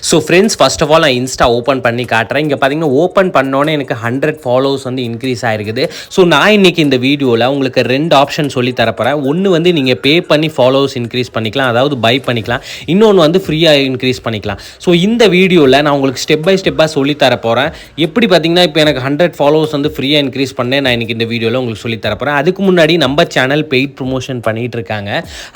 So friends, first of all நான் Insta open பண்ணி காட்டுறேன். இங்கே பார்த்தீங்கன்னா ஓப்பன் பண்ணோன்னே எனக்கு 100 ஃபாலோவர்ஸ் வந்து இன்க்ரீஸ் ஆகிருக்குது. ஸோ நான் இன்றைக்கி இந்த வீடியோவில் உங்களுக்கு 2 ஆப்ஷன் சொல்லி தரப்போகிறேன். ஒன்று வந்து நீங்கள் பே பண்ணி ஃபாலோவர்ஸ் இன்க்ரீஸ் பண்ணிக்கலாம், அதாவது பை பண்ணிக்கலாம். இன்னொன்று வந்து ஃப்ரீயாக இன்க்ரீஸ் பண்ணிக்கலாம். ஸோ இந்த வீடியோவில் நான் உங்களுக்கு ஸ்டெப் பை ஸ்டெப்பாக சொல்லி தரப்போகிறேன். எப்படி பார்த்தீங்கன்னா இப்போ எனக்கு 100 ஃபாலோவர்ஸ் வந்து ஃப்ரீயாக இன்க்ரீஸ் பண்ணேன். நான் இன்றைக்கி இந்த வீடியோவில் உங்களுக்கு சொல்லி தரப்போகிறேன். அதுக்கு முன்னாடி நம்ம சேனல் பெய்ட் ப்ரொமோஷன் பண்ணிகிட்டு இருக்காங்க.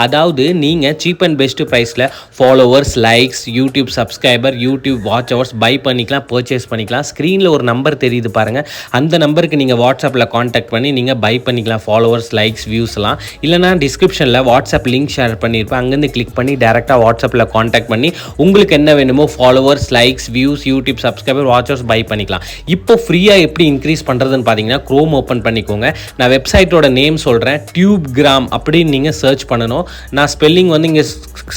அதாவது நீங்கள் சீப் அண்ட் பெஸ்ட் ப்ரைஸில் followers, likes, YouTube subscriber, YouTube watch hours buy பண்ணிக்கலாம், பர்ச்சேஸ் பண்ணிக்கலாம். ஸ்க்ரீனில் ஒரு நம்பர் தெரியுது பாருங்கள், அந்த நம்பருக்கு நீங்கள் வாட்ஸ்அப்பில் காண்டாக்ட் பண்ணி நீங்கள் பை பண்ணிக்கலாம். ஃபாலோவர்ஸ், லைக்ஸ், வியூஸ்லாம். இல்லைனா டிஸ்கிரிப்ஷனில் வாட்ஸ்அப் லிங்க் ஷேர் பண்ணியிருப்பேன், அங்கேருந்து கிளிக் பண்ணி டேரெக்டாக வாட்ஸ்அப்பில் காண்டாக்ட் பண்ணி உங்களுக்கு என்ன வேணுமோ followers, likes, views, YouTube subscriber, watch hours buy பண்ணிக்கலாம். இப்போ ஃப்ரீயாக எப்படி இன்க்ரீஸ் பண்ணுறதுன்னு பார்த்தீங்கன்னா க்ரோம் ஓப்பன் பண்ணிக்கோங்க. நான் வெப்சைட்டோட நேம் சொல்கிறேன், டியூப்கிராம் அப்படின்னு நீங்கள் சர்ச் பண்ணணும். நான் ஸ்பெல்லிங் வந்து இங்கே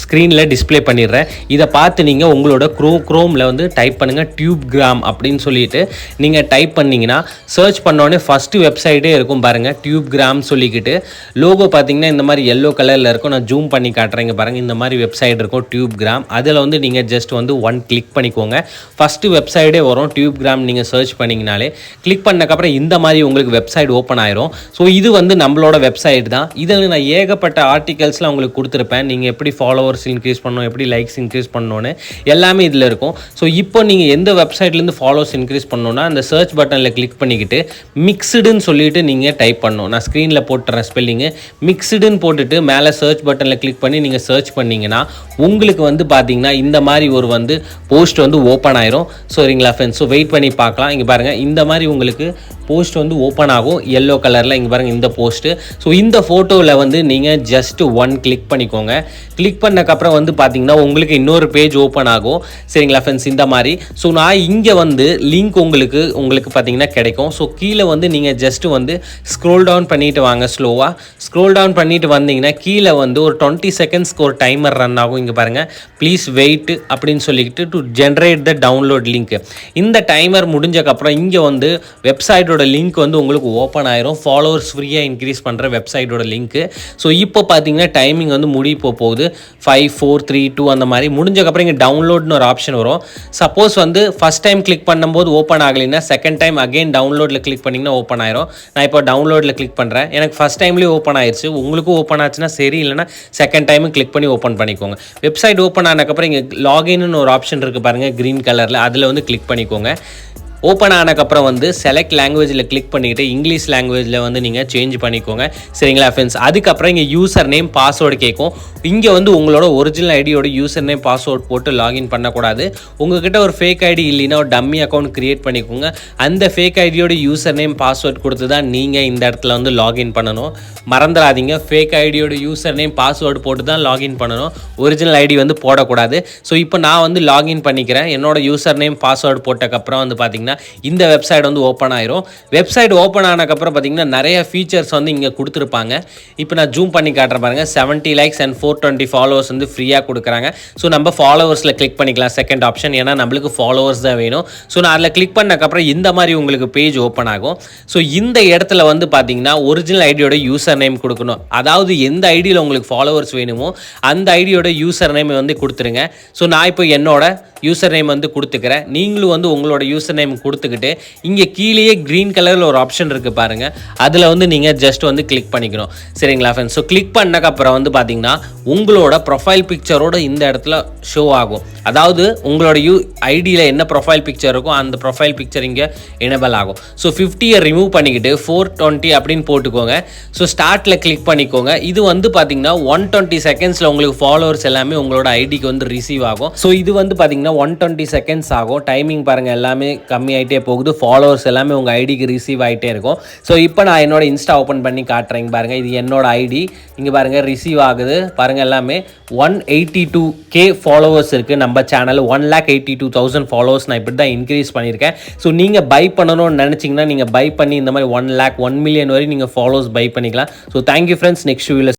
ஸ்க்ரீனில் டிஸ்பிளே பண்ணிடுறேன். இதை பார்த்து நீங்கள் உங்களோட க்ரோமில் வந்து டைப் பண்ணுங்கள் டியூப்கிராம் அப்படின்னு சொல்லிட்டு நீங்கள் டைப் பண்ணிங்கன்னா சர்ச் பண்ணோடனே ஃபஸ்ட்டு வெப்சைட்டே இருக்கும் பாருங்கள், டியூப்கிராம் சொல்லிக்கிட்டு. லோகோ பார்த்தீங்கன்னா இந்த மாதிரி எல்லோ கலரில் இருக்கும். நான் ஜூம் பண்ணி காட்டுறேங்க பாருங்கள், இந்த மாதிரி வெப்சைட் இருக்கும் டியூப்கிராம். அதில் வந்து நீங்கள் ஜஸ்ட் வந்து கிளிக் பண்ணிக்கோங்க. ஃபஸ்ட்டு வெப்சைட்டே வரும், டியூப்கிராம் நீங்கள் சர்ச் பண்ணிங்கனாலே. கிளிக் பண்ணக்கப்புறம் இந்த மாதிரி உங்களுக்கு வெப்சைட் ஓப்பன் ஆயிரும். ஸோ இது வந்து நம்மளோட வெப்சைட் தான். இதில் நான் ஏகப்பட்ட ஆர்டிகல்ஸ்லாம் உங்களுக்கு கொடுத்துருப்பேன். நீங்கள் எப்படி ஃபாலோவர்ஸ் இன்க்ரீஸ் பண்ணணும், எப்படி லைக்ஸ் இன்க்ரீஸ் பண்ணணும்னு எல்லாமே இதில் இருக்கும். ஸோ இப்போ நீங்கள் எந்த வெப்சைட்லேருந்து ஃபாலோவர்ஸ் இன்க்ரீஸ் பண்ணணும்னா அந்த சர்ச் பட்டனில் கிளிக் பண்ணிக்கிட்டு மிக்ஸ்டுன்னு சொல்லிட்டு நீங்கள் டைப் பண்ணணும். நான் ஸ்க்ரீனில் போட்டுறேன் ஸ்பெல்லிங்கு. மிக்ஸ்டுன்னு போட்டுட்டு மேலே சர்ச் பட்டனில் கிளிக் பண்ணி நீங்கள் சர்ச் பண்ணிங்கன்னா உங்களுக்கு வந்து பார்த்தீங்கன்னா இந்த மாதிரி ஒரு வந்து போஸ்ட் வந்து ஓப்பன் ஆயிரும். சரிங்களா ஃப்ரெண்ட்ஸ்? ஸோ வெயிட் பண்ணி பார்க்கலாம். இங்கே பாருங்கள், இந்த மாதிரி உங்களுக்கு போஸ்ட் வந்து ஓப்பன் ஆகும் எல்லோ கலரில். இங்கே பாருங்கள் இந்த போஸ்ட்டு. ஸோ இந்த ஃபோட்டோவில் வந்து நீங்கள் ஜஸ்ட்டு கிளிக் பண்ணிக்கோங்க. கிளிக் பண்ணக்கப்புறம் வந்து பார்த்தீங்கன்னா உங்களுக்கு இன்னொரு பேஜ் ஓப்பன் ஆகும். சரிங்களா ஃப்ரெண்ட்ஸ்? இந்த மாதிரி. ஸோ நான் இங்கே வந்து லிங்க் உங்களுக்கு பார்த்தீங்கன்னா கிடைக்கும். ஸோ கீழே வந்து நீங்கள் ஜஸ்ட்டு வந்து ஸ்க்ரோல் டவுன் பண்ணிட்டு வாங்க. ஸ்லோவாக ஸ்க்ரோல் டவுன் பண்ணிட்டு வந்தீங்கன்னா கீழே வந்து ஒரு 20 செகண்ட்ஸ்க்கு ஒரு டைமர் ரன் ஆகும். இங்கே பாருங்கள், ப்ளீஸ் வெயிட் அப்படின்னு சொல்லிக்கிட்டு to generate the download link. இந்த டைமர் முடிஞ்சக்கப்புறம் இங்கே வந்து வெப்சைட்டோட லிங்க் வந்து உங்களுக்கு ஓப்பன் ஆயிரும். ஃபாலோவர்ஸ் ஃப்ரீயாக இன்க்ரீஸ் பண்ணுற வெப்சைட்டோட லிங்க்கு. ஸோ இப்போ பார்த்தீங்கன்னா டைமிங் வந்து முடிய போகுது. 5, 4, 3, 2 அந்த மாதிரி முடிஞ்சக்கப்புறம் இங்கே டவுன்லோட்னு ஒரு ஆப்ஷன் வரும். சப்போஸ் வந்து ஃபஸ்ட் டைம் கிளிக் பண்ணும்போது ஓப்பன் ஆகலைன்னா செகண்ட் டைம் அகைன் டவுன்லோடில் கிளிக் பண்ணிங்கன்னா ஓப்பன் ஆயிரும். நான் இப்போ டவுன்லோடில் கிளிக் பண்ணுறேன். எனக்கு ஃபஸ்ட் டைம்லேயே ஓப்பன் ஆயிடுச்சு. உங்களுக்கும் ஓப்பன் ஆச்சுன்னா சரி, இல்லைனா செகண்ட் டைமும் கிளிக் பண்ணி ஓப்பன் பண்ணிக்கோங்க. வெப்சைட் ஓப்பன் ஆனதுக்கப்புறம் இங்கே லாகின்னு ஒரு ஆப்ஷன் இருக்குது பாருங்கள், க்ரீன் கலரில். அதில் வந்து கிளிக் பண்ணிக்கோங்க. ஓப்பன் ஆனதுக்கப்புறம் வந்து செலக்ட் லாங்குவேஜில் கிளிக் பண்ணிவிட்டு இங்கிலீஷ் லாங்குவேஜில் வந்து நீங்கள் சேஞ்ச் பண்ணிக்கோங்க. சரிங்களா ஃப்ரெண்ட்ஸ்? அதுக்கப்புறம் இங்கே யூசர் நேம், பாஸ்வேர்டு கேட்கும். இங்கே வந்து உங்களோட ஒரிஜினல் ஐடியோட யூசர் நேம், பாஸ்வேர்டு போட்டு லாகின் பண்ணக்கூடாது. உங்கள்கிட்ட ஒரு ஃபேக் ஐடி இல்லைன்னா ஒரு டம்மி அக்கௌண்ட் க்ரியேட் பண்ணிக்கோங்க. அந்த ஃபேக் ஐடியோட யூசர் நேம், பாஸ்வேர்டு கொடுத்து தான் நீங்கள் இந்த இடத்துல வந்து லாகின் பண்ணணும். மறந்துடாதீங்க, ஃபேக் ஐடியோட யூசர் நேம், பாஸ்வேர்டு போட்டு தான் லாகின் பண்ணணும். ஒரிஜினல் ஐடி வந்து போடக்கூடாது. ஸோ இப்போ நான் வந்து லாகின் பண்ணிக்கிறேன். என்னோட யூசர் நேம், பாஸ்வேர்டு போட்டக்கப்புறம் வந்து பார்த்தீங்கன்னா இந்த வெப்சைட் வந்து ஓப்பன் ஆயிரும். வெப்சைட் ஓப்பன் ஆனதுக்கப்புறம் பார்த்தீங்கன்னா நிறைய ஃபீச்சர்ஸ் வந்து இங்கே கொடுத்துருப்பாங்க. இப்போ நான் ஜூம் பண்ணி காட்டுறேன் பாருங்க, 70 லைக்ஸ் அண்ட் 420 ஃபாலோவர்ஸ் வந்து ஃப்ரீயாக கொடுக்குறாங்க. ஸோ நம்ம ஃபாலோவர்ஸில் கிளிக் பண்ணிக்கலாம், செகண்ட் ஆப்ஷன். ஏன்னா நம்மளுக்கு ஃபாலோவர்ஸ் தான் வேணும். ஸோ நான் அதில் கிளிக் பண்ணக்கப்புறம் இந்த மாதிரி உங்களுக்கு பேஜ் ஓப்பன் ஆகும். ஸோ இந்த இடத்துல வந்து பார்த்தீங்கன்னா ஒரிஜினல் ஐடியோட யூசர் நேம் கொடுக்கணும். அதாவது எந்த ஐடியில் உங்களுக்கு ஃபாலோவர்ஸ் வேணுமோ அந்த ஐடியோட யூசர் நேம் வந்து கொடுத்துருங்க. ஸோ நான் இப்போ என்னோட யூசர் நேம் வந்து கொடுத்துக்கிறேன். நீங்களும் வந்து உங்களோட யூசர் நேம் கொடுத்துக்கிட்டு இங்கே கீழேயே க்ரீன் கலரில் ஒரு ஆப்ஷன் இருக்குது பாருங்கள், அதில் வந்து நீங்கள் ஜஸ்ட் வந்து கிளிக் பண்ணிக்கணும். சரிங்களா ஃப்ரெண்ட்ஸ்? ஸோ கிளிக் பண்ணக்கப்புறம் வந்து பார்த்தீங்கன்னா உங்களோட ப்ரொஃபைல் பிக்சரோட இந்த இடத்துல ஷோ ஆகும். அதாவது உங்களோட ஐடியில் என்ன ப்ரொஃபைல் பிக்சர் இருக்கோ அந்த ப்ரொஃபைல் பிக்சர் இங்கே எனேபிள் ஆகும். ஸோ 50 ரிமூவ் பண்ணிக்கிட்டு 420 அப்படின்னு போட்டுக்கோங்க. ஸோ ஸ்டார்ட்டில் கிளிக் பண்ணிக்கோங்க. இது வந்து பார்த்தீங்கன்னா 120 செகண்ட்ஸில் உங்களுக்கு ஃபாலோவர்ஸ் எல்லாமே உங்களோட ஐடிக்கு வந்து ரிசீவ் ஆகும். ஸோ இது வந்து பார்த்தீங்கன்னா 120 செகண்ட்ஸ் ஆகும். டைமிங் பாருங்கள், எல்லாமே கம்மி ஆகிட்டே போகுது. ஃபாலோவர்ஸ் எல்லாமே உங்கள் ஐடிக்கு ரிசீவ் ஆகிட்டே இருக்கும். ஸோ இப்போ நான் என்னோட இன்ஸ்டா ஓப்பன் பண்ணி காட்டுறேங்க பாருங்கள். இது என்னோட ஐடி. இங்கே பாருங்கள் ரிசீவ் ஆகுது பாருங்கள். எல்லாமே 182K ஃபாலோவர்ஸ் இருக்குது. நம்ம சேனல் 1,82,000 ஃபாலோவர்ஸ் நான் இப்படி தான் இன்க்ரீஸ் பண்ணியிருக்கேன். ஸோ நீங்கள் பை பண்ணணும்னு நினச்சிங்கன்னா நீங்கள் பை பண்ணி இந்த மாதிரி 1 lakh 1 million வரை நீங்கள் ஃபாலோவர்ஸ் பை பண்ணிக்கலாம். So thank you friends. நெக்ஸ்ட் வீடியோவில்